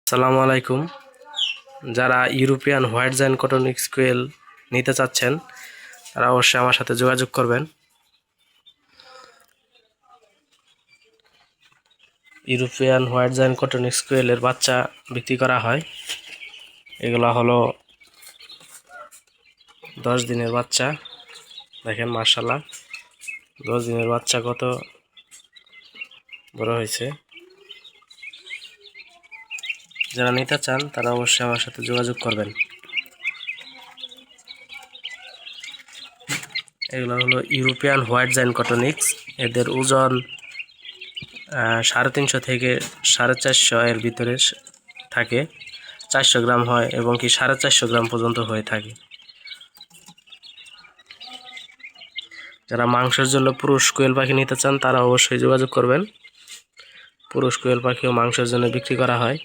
আসসালামু আলাইকুম। যারা ইউরোপিয়ান হোয়াইট জায়ান্ট কটন স্কুয়েল নিতে চাচ্ছেন তারা অবশ্যই আমার সাথে যোগাযোগ করবেন। ইউরোপিয়ান হোয়াইট জায়ান্ট কটন স্কুয়েলের বাচ্চা বিক্রি করা হয়। এগুলো হলো 10 দিনের বাচ্চা। দেখেন মাশাআল্লাহ 10 দিনের বাচ্চা কত বড় হয়েছে। যারা নিতে চান তারা অবশ্যই আমার সাথে যোগাযোগ করবেন। এগুলো হলো ইউরোপিয়ান হোয়াইট জায়ান্ট কটনিক্স। এদের ওজন 350 থেকে 450 এর ভিতরে থাকে। 400 গ্রাম হয় এবং কি 450 গ্রাম পর্যন্ত হয়ে থাকে। যারা মাংসের জন্য পুরুষ কোয়েল পাখি নিতে চান তারা অবশ্যই যোগাযোগ করবেন। পুরুষ কোয়েল পাখিও মাংসের জন্য বিক্রি করা হয়।